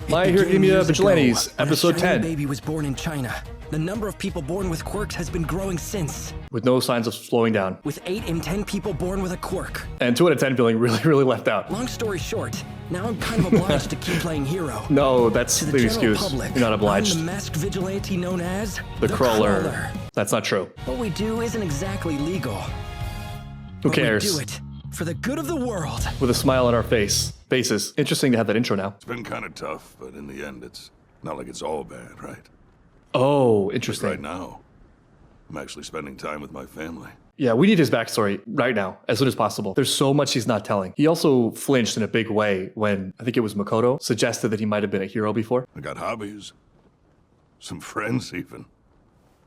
My Hero Academia Vigilantes, episode 10. Baby was born in China. The number of people born with quirks has been growing since. With no signs of slowing down. With 8 in 10 people born with a quirk. And 2 out of 10 feeling really left out. Long story short, now I'm kind of obliged to keep playing hero. No, that's the excuse. Public, You're not obliged. I'm the masked vigilante known as the crawler. That's not true. What we do isn't exactly legal. Who cares? We do it for the good of the world. With a smile on our faces. Interesting to have that intro now. It's been kind of tough, but in the end, it's not like it's all bad, right? Oh, interesting. Right now, I'm actually spending time with my family. Yeah, we need his backstory right now, as soon as possible. There's so much he's not telling. He also flinched in a big way when, I think it was Makoto, suggested that he might have been a hero before. I got hobbies. Some friends, even.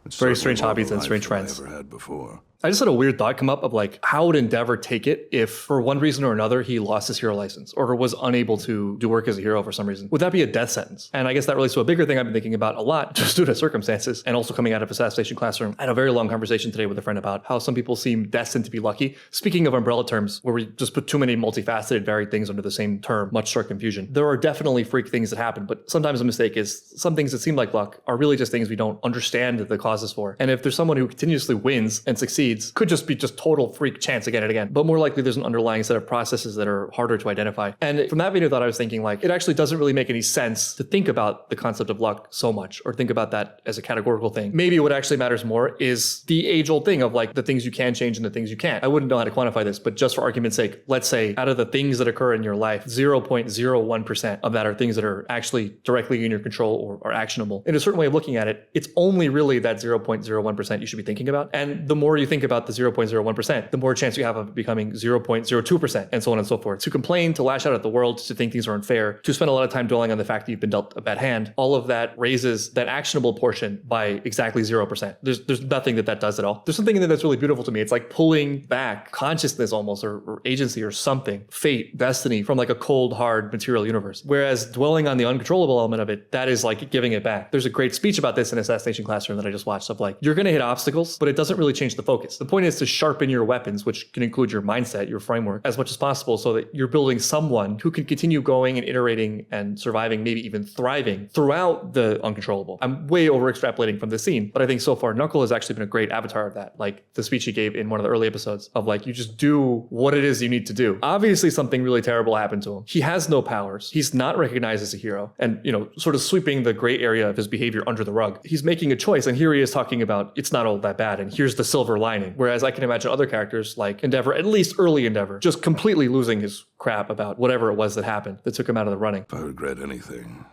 It's very strange hobbies and strange friends. I never had before. I just had a weird thought come up of like, how would Endeavor take it if for one reason or another he lost his hero license or was unable to do work as a hero for some reason? Would that be a death sentence? And I guess that relates to a bigger thing I've been thinking about a lot, just due to circumstances and also coming out of Assassination Classroom. I had a very long conversation today with a friend about how some people seem destined to be lucky. Speaking of umbrella terms, where we just put too many multifaceted, varied things under the same term, much start confusion. There are definitely freak things that happen, but sometimes a mistake is some things that seem like luck are really just things we don't understand the causes for. And if there's someone who continuously wins and succeeds, could just be total freak chance again and again. But more likely there's an underlying set of processes that are harder to identify. And from that video that I was thinking like, it actually doesn't really make any sense to think about the concept of luck so much or think about that as a categorical thing. Maybe what actually matters more is the age-old thing of like the things you can change and the things you can't. I wouldn't know how to quantify this, but just for argument's sake, let's say out of the things that occur in your life, 0.01% of that are things that are actually directly in your control or are actionable. In a certain way of looking at it, it's only really that 0.01% you should be thinking about. And the more you think about the 0.01%, the more chance you have of becoming 0.02% and so on and so forth. To complain, to lash out at the world, to think things are unfair, to spend a lot of time dwelling on the fact that you've been dealt a bad hand, all of that raises that actionable portion by exactly 0%. There's nothing that does at all. There's something in there that's really beautiful to me. It's like pulling back consciousness almost or agency or something, fate, destiny from like a cold, hard material universe. Whereas dwelling on the uncontrollable element of it, that is like giving it back. There's a great speech about this in Assassination Classroom that I just watched of like, you're going to hit obstacles, but it doesn't really change the focus. The point is to sharpen your weapons, which can include your mindset, your framework, as much as possible so that you're building someone who can continue going and iterating and surviving, maybe even thriving throughout the uncontrollable. I'm way over extrapolating from this scene, but I think so far Knuckle has actually been a great avatar of that. Like the speech he gave in one of the early episodes of like, you just do what it is you need to do. Obviously something really terrible happened to him. He has no powers. He's not recognized as a hero and, you know, sort of sweeping the gray area of his behavior under the rug. He's making a choice and here he is talking about it's not all that bad and here's the silver lining. Whereas I can imagine other characters like Endeavor, at least early Endeavor, just completely losing his crap about whatever it was that happened that took him out of the running. If I regret anything,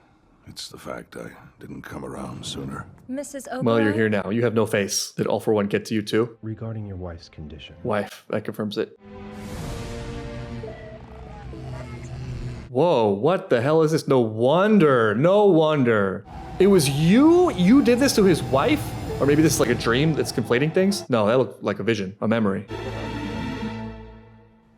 it's the fact I didn't come around sooner. Mrs. Oberon? Well, you're here now. You have no face. Did All for One get to you too? Regarding your wife's condition. Wife, that confirms it. Whoa, what the hell is this? No wonder. It was you? You did this to his wife? Or maybe this is like a dream that's conflating things? No, that looked like a vision, a memory.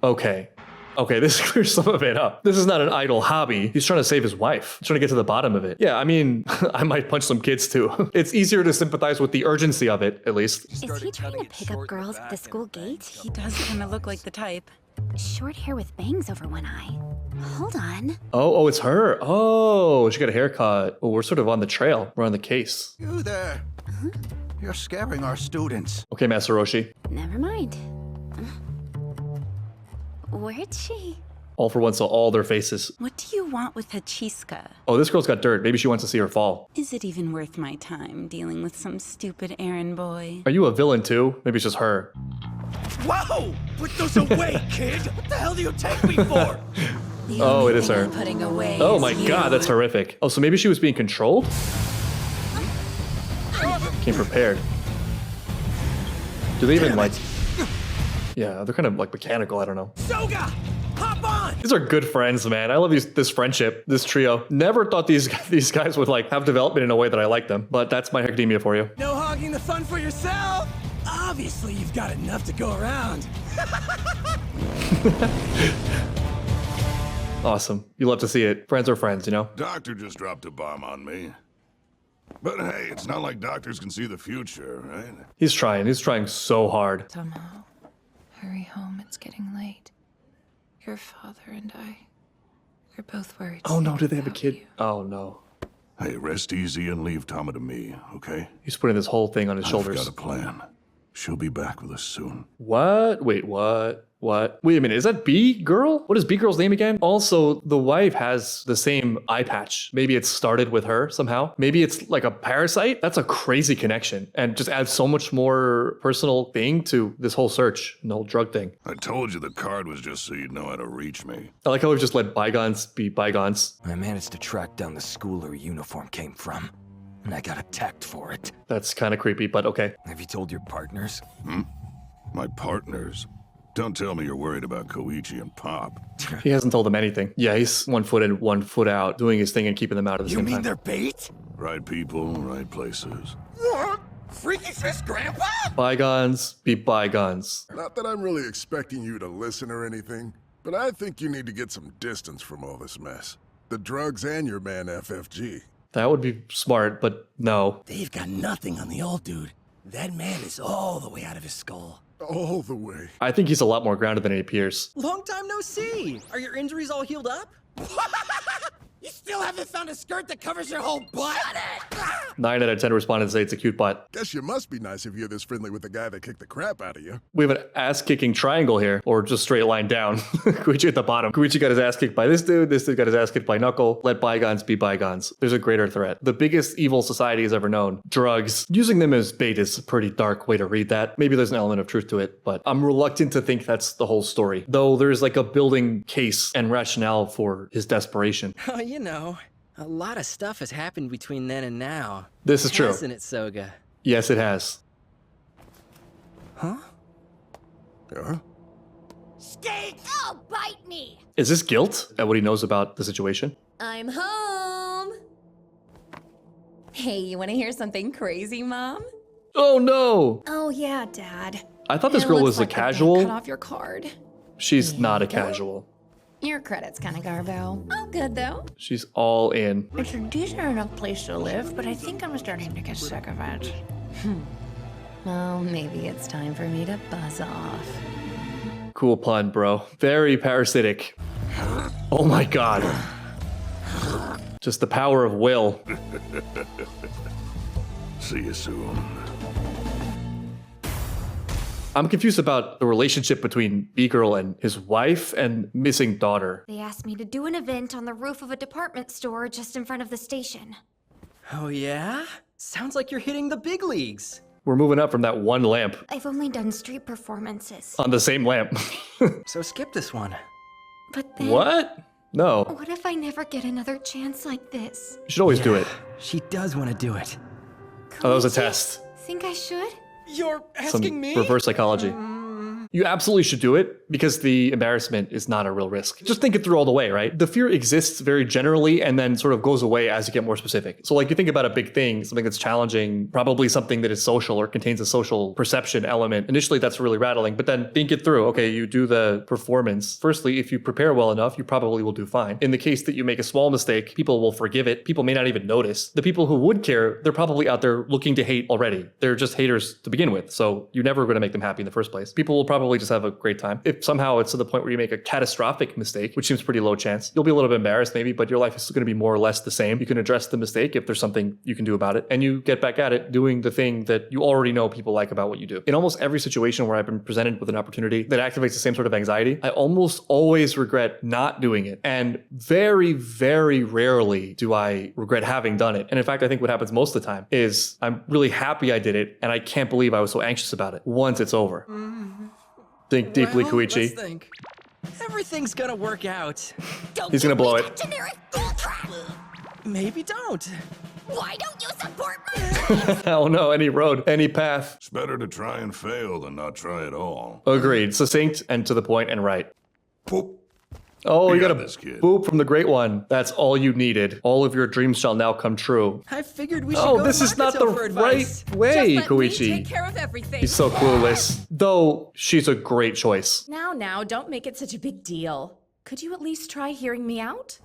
Okay, this clears some of it up. This is not an idle hobby. He's trying to save his wife. He's trying to get to the bottom of it. Yeah, I mean, I might punch some kids too. It's easier to sympathize with the urgency of it, at least. Is he trying to pick up girls at the school gate? He does kind of look like the type. Short hair with bangs over one eye. Hold on. Oh, it's her. Oh, she got a haircut. Oh, we're sort of on the trail. We're on the case. You there. Huh? You're scaring our students. Okay, Master Roshi. Never mind. Where'd she? All for One saw all their faces. What do you want with Hachiska? Oh, this girl's got dirt. Maybe she wants to see her fall. Is it even worth my time dealing with some stupid errand boy? Are you a villain too? Maybe it's just her. Whoa! Put those away, kid! What the hell do you take me for? Oh, it is her. Putting away Oh my god, that's horrific. Oh, so maybe she was being controlled? Came prepared. Do they even like... Yeah, they're kind of like mechanical, I don't know. Soga! Hop on! These are good friends, man. I love this friendship, this trio. Never thought these guys would like have development in a way that I like them, but that's My Hero Academia for you. No hogging the fun for yourself! Obviously, you've got enough to go around. Awesome. You love to see it. Friends are friends, you know? Doctor just dropped a bomb on me. But hey, it's not like doctors can see the future, right? He's trying so hard. Tomo, hurry home, it's getting late. Your father and I You're both worried. Oh no, did they have a about kid? you. Oh no. Hey, rest easy and leave Tama to me, okay? He's putting this whole thing on his I've shoulders. got a plan. She'll be back with us soon. What? Wait, what? What? Wait a minute, is that B girl? What is B girl's name again? Also, the wife has the same eye patch. Maybe it started with her somehow. Maybe it's like a parasite. That's a crazy connection and just adds so much more personal thing to this whole search and the whole drug thing. I told you the card was just so you'd know how to reach me. I like how we've just let bygones be bygones. I managed to track down the school her uniform came from, and I got attacked for it. That's kind of creepy, but okay. Have you told your partners? My partners. Don't tell me you're worried about Koichi and Pop. He hasn't told them anything. Yeah, he's 1 foot in, 1 foot out, doing his thing and keeping them out at the You same mean time. they're bait? Right people, right places. What? Freaky Fish Grandpa? Bygones be bygones. Not that I'm really expecting you to listen or anything, but I think you need to get some distance from all this mess. The drugs and your man FFG. That would be smart, but no. They've got nothing on the old dude. That man is all the way out of his skull. All the way. I think he's a lot more grounded than he appears. Long time no see. Are your injuries all healed up? You still haven't found a skirt that covers your whole butt? Shut it! 9 out of 10 respondents say it's a cute butt. Guess you must be nice if you're this friendly with the guy that kicked the crap out of you. We have an ass-kicking triangle here, or just straight line down. Koichi at the bottom. Koichi got his ass kicked by this dude got his ass kicked by Knuckle. Let bygones be bygones. There's a greater threat. The biggest evil society has ever known. Drugs. Using them as bait is a pretty dark way to read that. Maybe there's an element of truth to it, but I'm reluctant to think that's the whole story. Though there's like a building case and rationale for his desperation. Oh, you know, a lot of stuff has happened between then and now. This is true. Hasn't it, Soga? Yes, it has. Huh? Huh? Steak! Oh, bite me! Is this guilt at what he knows about the situation? I'm home. Hey, you want to hear something crazy, Mom? Oh no! Oh yeah, Dad. I thought this It girl looks was a like the bank casual. Cut off your card. She's not a casual. Your credit's kind of garbo. Oh, good though. She's all in. It's a decent enough place to live, but I think I'm starting to get sick of it. Well, maybe it's time for me to buzz off. Cool pun, bro. Very parasitic. Oh my god. Just the power of will. See you soon. I'm confused about the relationship between B-Girl and his wife and missing daughter. They asked me to do an event on the roof of a department store just in front of the station. Oh, yeah? Sounds like you're hitting the big leagues. We're moving up from that one lamp I've only done street performances. on the same lamp. So skip this one. But then, What? No. what if I never get another chance like this? You should always do it. She does want to do it. Oh, that was a Koichi, test. Think I should? You're Some asking me? reverse psychology. You absolutely should do it because the embarrassment is not a real risk. Just think it through all the way, right? The fear exists very generally and then sort of goes away as you get more specific. So like you think about a big thing, something that's challenging, probably something that is social or contains a social perception element. Initially, that's really rattling, but then think it through. Okay, you do the performance. Firstly, if you prepare well enough, you probably will do fine. In the case that you make a small mistake, people will forgive it. People may not even notice. The people who would care, they're probably out there looking to hate already. They're just haters to begin with. So you're never going to make them happy in the first place. People will probably just have a great time. If somehow it's to the point where you make a catastrophic mistake, which seems pretty low chance, you'll be a little bit embarrassed maybe, but your life is going to be more or less the same. You can address the mistake if there's something you can do about it, and you get back at it doing the thing that you already know people like about what you do. In almost every situation where I've been presented with an opportunity that activates the same sort of anxiety, I almost always regret not doing it. And very, very rarely do I regret having done it. And in fact, I think what happens most of the time is I'm really happy I did it, and I can't believe I was so anxious about it once it's over. Think deeply, Well, Koichi. let's think. Everything's gonna work out. He's gonna blow it. Generic bull crap! Maybe don't. Why don't you support my Oh no, any road, any path. It's better to try and fail than not try at all. Agreed. Succinct and to the point and right. Poop. Oh, you got got a this, kid. boop from the great one. That's all you needed. All of your dreams shall now come true. I figured we should Oh, go this to is not the Makoto for advice. right way, Just let me Koichi. take care of everything. He's so clueless. Though she's a great choice. Now, don't make it such a big deal. Could you at least try hearing me out?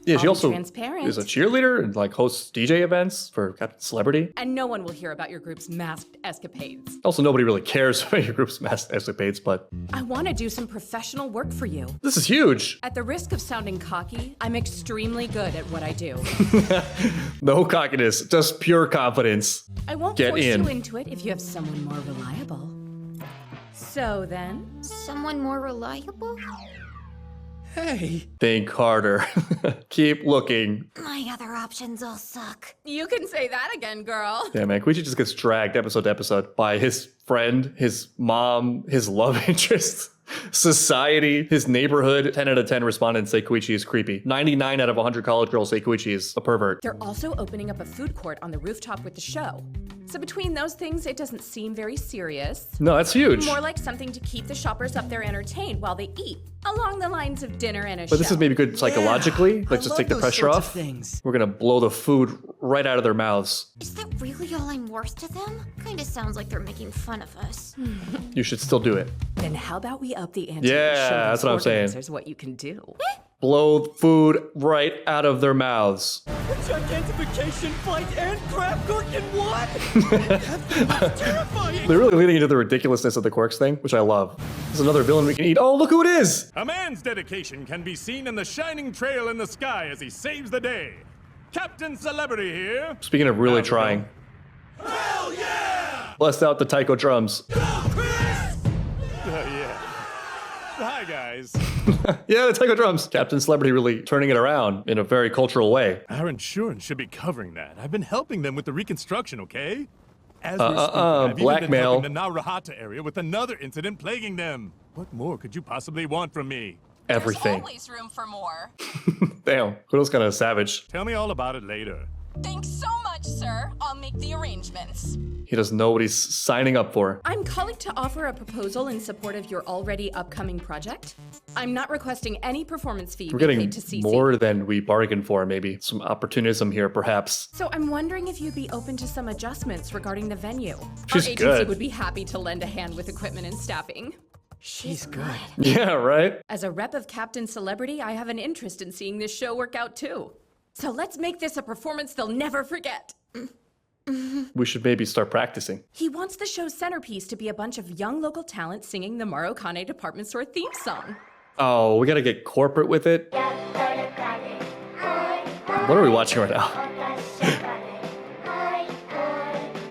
Yeah, she I'll be also transparent. is a cheerleader and like hosts DJ events for Captain Celebrity. And no one will hear about your group's masked escapades. Also, nobody really cares about your group's masked escapades, but I want to do some professional work for you. this is huge. At the risk of sounding cocky, I'm extremely good at what I do. No cockiness, just pure confidence. I won't Get force in. you into it if you have someone more reliable. So then, Someone more reliable? Hey. Think harder. Keep looking. My other options all suck. you can say that again, girl. Yeah, man, Koichi just gets dragged episode to episode by his friend, his mom, his love interest, society, his neighborhood. 10 out of 10 respondents say Koichi is creepy. 99 out of 100 college girls say Koichi is a pervert. They're also opening up a food court on the rooftop with the show. So between those things, it doesn't seem very serious. No, that's huge. More like something to keep the shoppers up there entertained while they eat, along the lines of dinner and a show. But this is maybe good psychologically. Let's just love take the those pressure sorts off. of things. We're gonna blow the food right out of their mouths. Is that really all I'm worth to them? Kinda sounds like they're making fun of us. You should still do it. Then how about we up the ante? Yeah, and show that's those what I'm saying. organizers what you can do. Blow food right out of their mouths. Gigantification, flight, and crab cook in one? That's terrifying! They're really leaning into the ridiculousness of the quirks thing, which I love. There's another villain we can eat. Oh, look who it is! A man's dedication can be seen in the shining trail in the sky as he saves the day. Captain Celebrity here. Speaking of really trying. Hell yeah! Blessed out the taiko drums. Yeah. Hi, guys. Yeah, the taiko drums. Captain Celebrity really turning it around in a very cultural way. Our insurance should be covering that. I've been helping them with the reconstruction, okay? As we're speaking, I've even been blackmail. helping the Narahata area with another incident plaguing them. What more could you possibly want from me? Everything. Always room for more. Damn, Kudo's kind of savage. Tell me all about it later. Thanks so much, sir. I'll make the arrangements. He doesn't know what he's signing up for. I'm calling to offer a proposal in support of your already upcoming project. I'm not requesting any performance fee. We're be getting paid to CC. more than we bargained for, maybe. Some opportunism here, perhaps. So I'm wondering if you'd be open to some adjustments regarding the venue. She's Our agency good. would be happy to lend a hand with equipment and staffing. She's good. Yeah, right? As a rep of Captain Celebrity, I have an interest in seeing this show work out too. So let's make this a performance they'll never forget. We should maybe start practicing. He wants the show's centerpiece to be a bunch of young local talent singing the Marokane department store theme song. Oh, we gotta get corporate with it. What are we watching right now?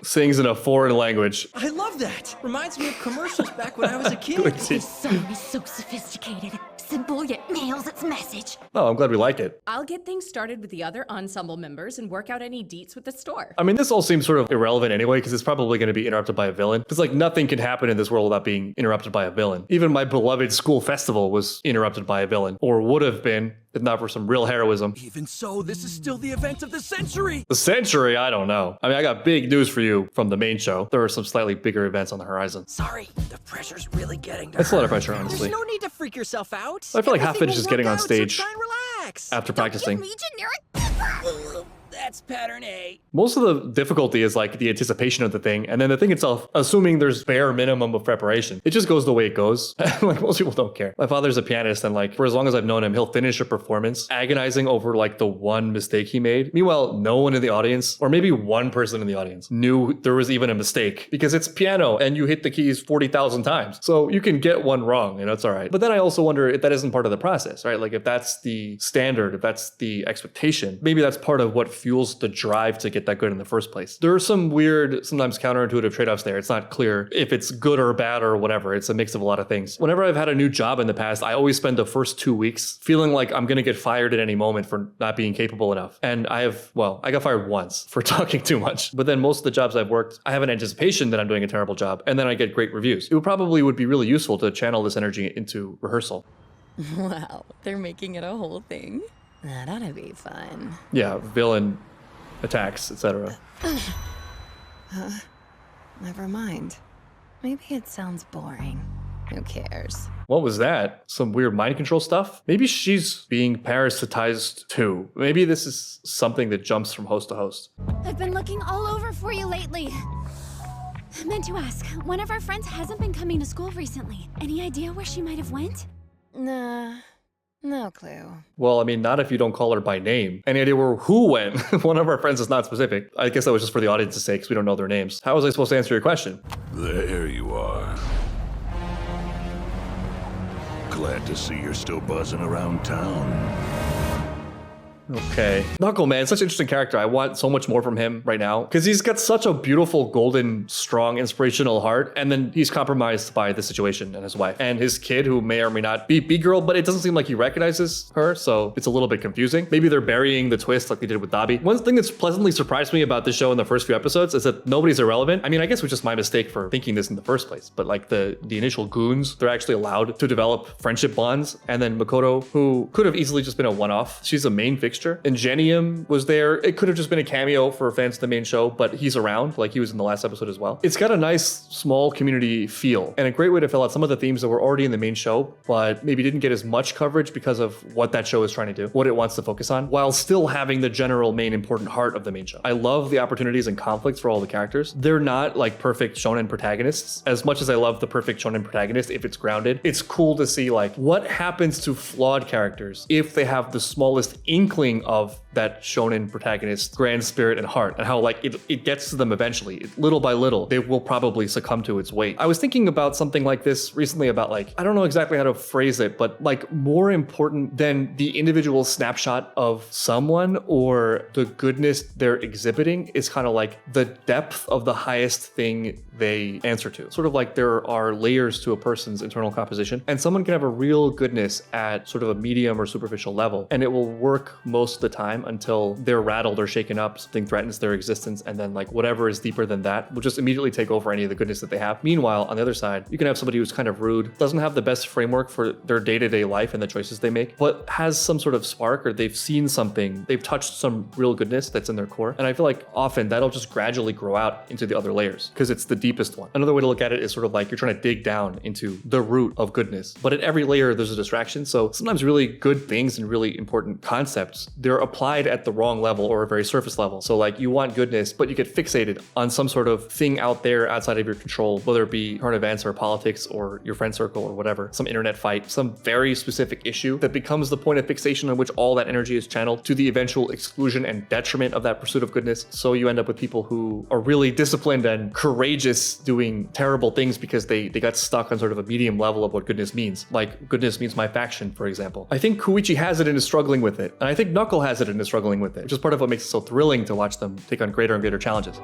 Sings in a foreign language. I love that. Reminds me of commercials back when I was a kid. This song is so sophisticated. Simple yet nails its message. Oh, I'm glad we like it. I'll get things started with the other ensemble members and work out any deets with the store. I mean, this all seems sort of irrelevant anyway, because it's probably going to be interrupted by a villain. It's like nothing can happen in this world without being interrupted by a villain. Even my beloved school festival was interrupted by a villain, or would have been, if not for some real heroism. Even so, this is still the event of the century! The century? I don't know. I mean, I got big news for you from the main show. There are some slightly bigger events on the horizon. Sorry, the pressure's really getting to That's a lot of her. pressure, honestly. There's no need to freak yourself out. I feel like half of it is Everything just will getting work on out, so stage try and relax. after practicing. Me generic. That's pattern A. Most of the difficulty is like the anticipation of the thing, and then the thing itself, assuming there's bare minimum of preparation. It just goes the way it goes. Like most people don't care. My father's a pianist, and like for as long as I've known him, he'll finish a performance agonizing over like the one mistake he made. Meanwhile, no one in the audience, or maybe one person in the audience, knew there was even a mistake because it's piano and you hit the keys 40,000 times. So you can get one wrong, and it's all right. But then I also wonder if that isn't part of the process, right? Like if that's the standard, if that's the expectation, maybe that's part of what fuels the drive to get that good in the first place. There are some weird, sometimes counterintuitive trade-offs there. It's not clear if it's good or bad or whatever. It's a mix of a lot of things. Whenever I've had a new job in the past, I always spend the first 2 weeks feeling like I'm going to get fired at any moment for not being capable enough. And I got fired once for talking too much. But then most of the jobs I've worked, I have an anticipation that I'm doing a terrible job, and then I get great reviews. It would be really useful to channel this energy into rehearsal. Wow, they're making it a whole thing. That ought to be fun. Yeah, villain attacks, etc. Never mind. Maybe it sounds boring. Who cares? What was that? Some weird mind control stuff? Maybe she's being parasitized too. Maybe this is something that jumps from host to host. I've been looking all over for you lately. I meant to ask, one of our friends hasn't been coming to school recently. Any idea where she might have went? Nah. No clue. Well, I mean, not if you don't call her by name. Any idea where who went? One of our friends is not specific. I guess that was just for the audience's sake because we don't know their names. How was I supposed to answer your question? There you are. Glad to see you're still buzzing around town. Okay. Knuckle, man, such an interesting character. I want so much more from him right now because he's got such a beautiful, golden, strong, inspirational heart. And then he's compromised by the situation and his wife and his kid, who may or may not be B-girl, but it doesn't seem like he recognizes her. So it's a little bit confusing. Maybe they're burying the twist like they did with Dobby. One thing that's pleasantly surprised me about this show in the first few episodes is that nobody's irrelevant. I mean, I guess it was just my mistake for thinking this in the first place, but like the initial goons, they're actually allowed to develop friendship bonds. And then Makoto, who could have easily just been a one-off, she's a main fixture. Ingenium was there. It could have just been a cameo for fans of the main show, but he's around, like he was in the last episode as well. It's got a nice, small community feel and a great way to fill out some of the themes that were already in the main show, but maybe didn't get as much coverage because of what that show is trying to do, what it wants to focus on, while still having the general main important heart of the main show. I love the opportunities and conflicts for all the characters. They're not like perfect shonen protagonists. As much as I love the perfect shonen protagonist, if it's grounded, it's cool to see like what happens to flawed characters if they have the smallest inkling of that shonen protagonist's grand spirit and heart, and how like it gets to them eventually. Little by little, they will probably succumb to its weight. I was thinking about something like this recently about like, I don't know exactly how to phrase it, but like more important than the individual snapshot of someone or the goodness they're exhibiting is kind of like the depth of the highest thing they answer to. Sort of like there are layers to a person's internal composition, and someone can have a real goodness at sort of a medium or superficial level, and it will work most of the time until they're rattled or shaken up, something threatens their existence, and then like whatever is deeper than that will just immediately take over any of the goodness that they have. Meanwhile, on the other side, you can have somebody who's kind of rude, doesn't have the best framework for their day-to-day life and the choices they make, but has some sort of spark, or they've seen something, they've touched some real goodness that's in their core. And I feel like often that'll just gradually grow out into the other layers because it's the deepest one. Another way to look at it is sort of like you're trying to dig down into the root of goodness, but at every layer there's a distraction. So sometimes really good things and really important concepts, they're applied at the wrong level or a very surface level. So like you want goodness, but you get fixated on some sort of thing out there outside of your control, whether it be current events or politics or your friend circle or whatever, some internet fight, some very specific issue that becomes the point of fixation on which all that energy is channeled to the eventual exclusion and detriment of that pursuit of goodness. So you end up with people who are really disciplined and courageous doing terrible things because they got stuck on sort of a medium level of what goodness means. Like goodness means my faction, for example. I think Koichi has it and is struggling with it. And I think Knuckle has it and is struggling with it, which is part of what makes it so thrilling to watch them take on greater and greater challenges.